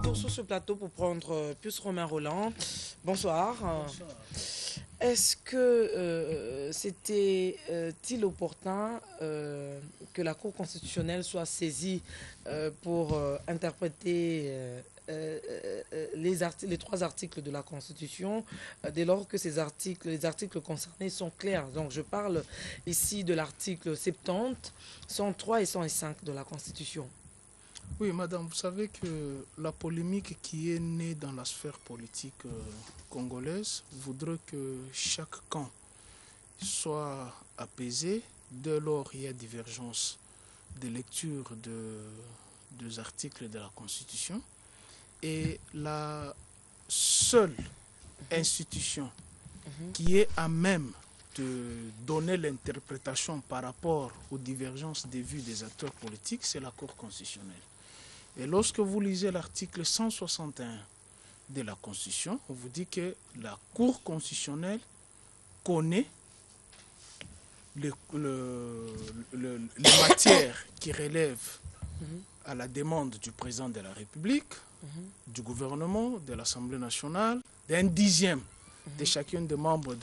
retour sur ce plateau pour prendre Pius Romain Rolland. Bonsoir. Bonsoir. Est-ce que c'était-il opportun que la Cour constitutionnelle soit saisie pour interpréter les trois articles de la Constitution dès lors que les articles concernés sont clairs? Donc je parle ici de l'article 70, 103 et 105 de la Constitution. Oui, madame, vous savez que la polémique qui est née dans la sphère politique congolaise voudrait que chaque camp soit apaisé dès lors il y a divergence de lecture des articles de la Constitution. Et la seule institution qui est à même de donner l'interprétation par rapport aux divergences des vues des acteurs politiques, c'est la Cour constitutionnelle. Et lorsque vous lisez l'article 161 de la Constitution, on vous dit que la Cour constitutionnelle connaît les matières qui relèvent à la demande du président de la République, du gouvernement, de l'Assemblée nationale, d'un dixième de chacun des membres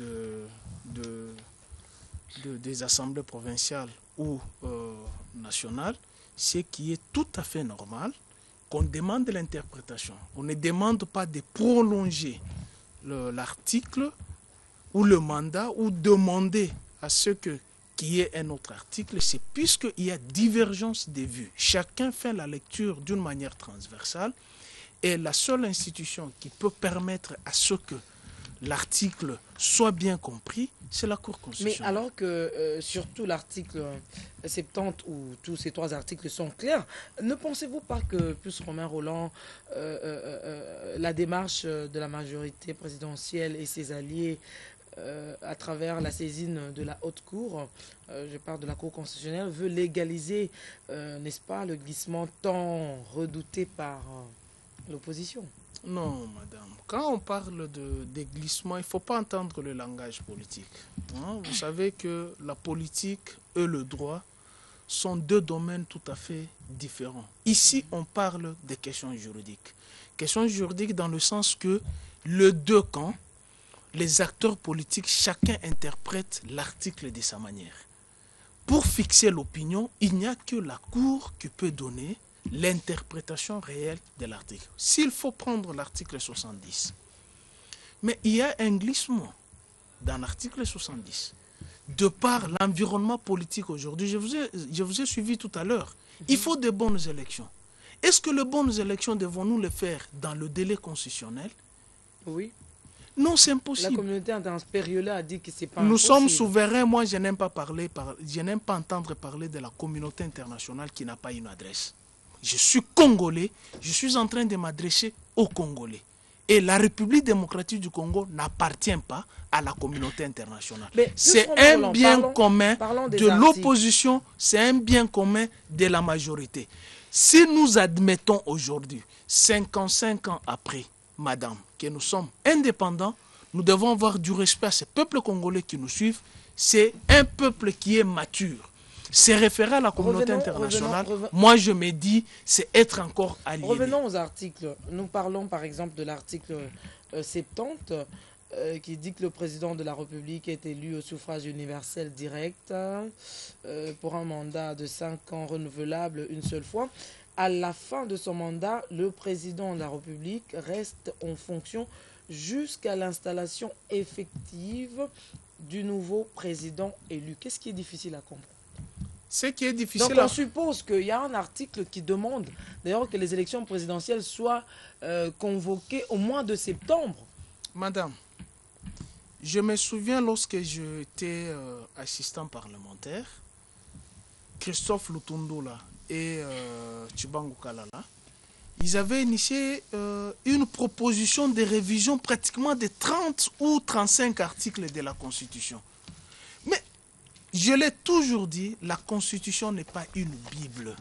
des assemblées provinciales ou nationales, ce qui est tout à fait normal qu'on demande l'interprétation. On ne demande pas de prolonger l'article ou le mandat ou demander à ce qu'il y ait un autre article, c'est puisqu'il y a divergence des vues. Chacun fait la lecture d'une manière transversale et la seule institution qui peut permettre à ce que l'article soit bien compris, c'est la Cour constitutionnelle. Mais alors que surtout l'article 70 où tous ces trois articles sont clairs, ne pensez-vous pas que Pius Romain Rolland, la démarche de la majorité présidentielle et ses alliés à travers la saisine de la haute cour, je parle de la Cour constitutionnelle, veut légaliser, n'est-ce pas, le glissement tant redouté par l'opposition? Non, madame. Quand on parle de glissement, il ne faut pas entendre le langage politique. Vous savez que la politique et le droit sont deux domaines tout à fait différents. Ici, on parle des questions juridiques. Questions juridiques dans le sens que les deux camps, les acteurs politiques, chacun interprète l'article de sa manière. Pour fixer l'opinion, il n'y a que la Cour qui peut donner l'interprétation réelle de l'article. S'il faut prendre l'article 70, mais il y a un glissement dans l'article 70. De par l'environnement politique aujourd'hui, je vous ai suivi tout à l'heure, il faut de bonnes élections. Est-ce que les bonnes élections devons-nous les faire dans le délai constitutionnel? Oui. Non, c'est impossible. La communauté internationale a dit que c'est pas Nous impossible. sommes souverains. Moi, je n'aime pas entendre parler de la communauté internationale qui n'a pas une adresse. Je suis Congolais, je suis en train de m'adresser aux Congolais. Et la République démocratique du Congo n'appartient pas à la communauté internationale. C'est un bien commun de l'opposition, c'est un bien commun de la majorité. Si nous admettons aujourd'hui, 55 ans après, madame, que nous sommes indépendants, nous devons avoir du respect à ces peuples congolais qui nous suivent. C'est un peuple qui est mature. C'est référé à la communauté internationale. Moi, je me dis, c'est être encore allié. Revenons aux articles. Nous parlons par exemple de l'article 70 qui dit que le président de la République est élu au suffrage universel direct pour un mandat de 5 ans renouvelable une seule fois. À la fin de son mandat, le président de la République reste en fonction jusqu'à l'installation effective du nouveau président élu. Qu'est-ce qui est difficile à comprendre? Ce qui est difficile. Donc on suppose qu'il y a un article qui demande d'ailleurs que les élections présidentielles soient convoquées au mois de septembre. Madame, je me souviens lorsque j'étais assistant parlementaire, Christophe Lutundola et Tchibangu Kalala, ils avaient initié une proposition de révision pratiquement de 30 ou 35 articles de la Constitution. Mais je l'ai toujours dit, la Constitution n'est pas une Bible.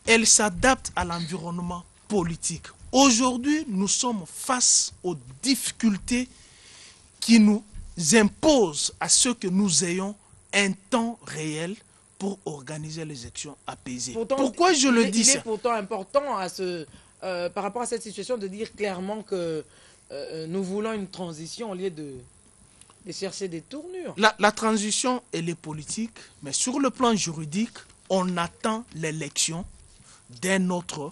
Elle s'adapte à l'environnement politique. Aujourd'hui, nous sommes face aux difficultés qui nous imposent à ce que nous ayons un temps réel pour organiser les élections apaisées. Pourtant, pourquoi je le dis ça? Il est pourtant important par rapport à cette situation, de dire clairement que nous voulons une transition au lieu de chercher des tournures. La transition, elle est politique, mais sur le plan juridique, on attend l'élection d'un autre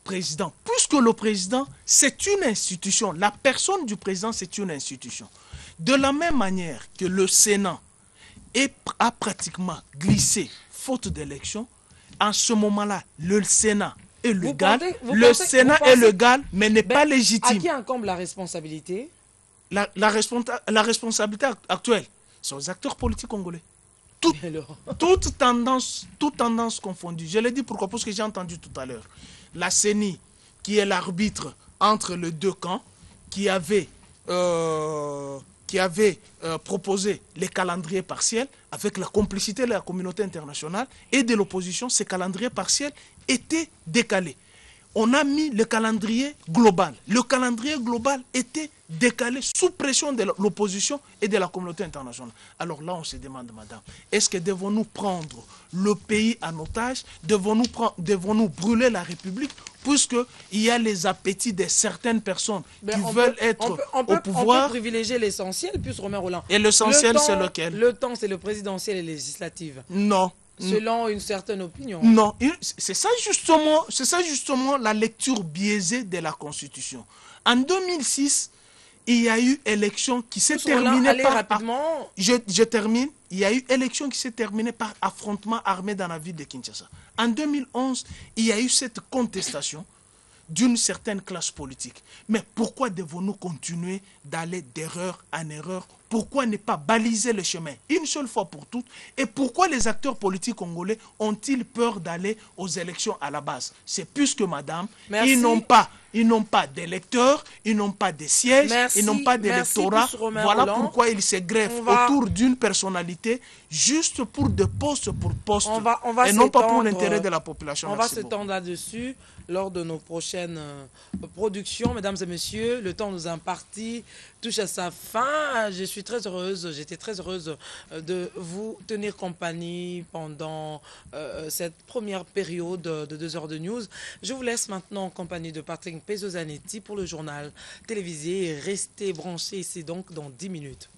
président. Puisque le président, c'est une institution. La personne du président, c'est une institution. De la même manière que le Sénat a pratiquement glissé faute d'élection, en ce moment-là, le Sénat est légal. Le Sénat est légal, mais n'est pas légitime. À qui incombe la responsabilité? La responsabilité actuelle, c'est aux acteurs politiques congolais. Toute tendance confondue. Je l'ai dit pourquoi? Parce que j'ai entendu tout à l'heure. La CENI, qui est l'arbitre entre les deux camps, qui avait proposé les calendriers partiels avec la complicité de la communauté internationale et de l'opposition, ces calendriers partiels étaient décalés. On a mis le calendrier global. Le calendrier global était décalé sous pression de l'opposition et de la communauté internationale. Alors là, on se demande, madame, est-ce que devons-nous prendre le pays en otage? Devons-nous brûler la République? Puisqu'il y a les appétits de certaines personnes qui veulent être au pouvoir. On peut privilégier l'essentiel, plus Romain Roland. Et l'essentiel, c'est lequel? Le temps, c'est le présidentiel et législatif. Non. Selon une certaine opinion. Non, c'est ça justement la lecture biaisée de la Constitution. En 2006, il y a eu élection qui s'est terminée par... rapidement. Je termine. Il y a eu élection qui s'est terminée par affrontement armé dans la ville de Kinshasa. En 2011, il y a eu cette contestation d'une certaine classe politique. Mais pourquoi devons-nous continuer d'aller d'erreur en erreur? Pourquoi ne pas baliser le chemin une seule fois pour toutes? Et pourquoi les acteurs politiques congolais ont-ils peur d'aller aux élections à la base? C'est puisque, madame, ils n'ont pas d'électeurs, ils n'ont pas de sièges, ils n'ont pas d'électorat. Voilà pourquoi ils se greffent autour d'une personnalité juste pour des postes et non pas pour l'intérêt de la population. On va s'étendre là-dessus lors de nos prochaines productions. Mesdames et messieurs, le temps nous imparti touche à sa fin. J'étais très heureuse de vous tenir compagnie pendant cette première période de 2 heures de news. Je vous laisse maintenant en compagnie de Patrick Pezozanetti pour le journal télévisé. Restez branchés ici donc dans 10 minutes.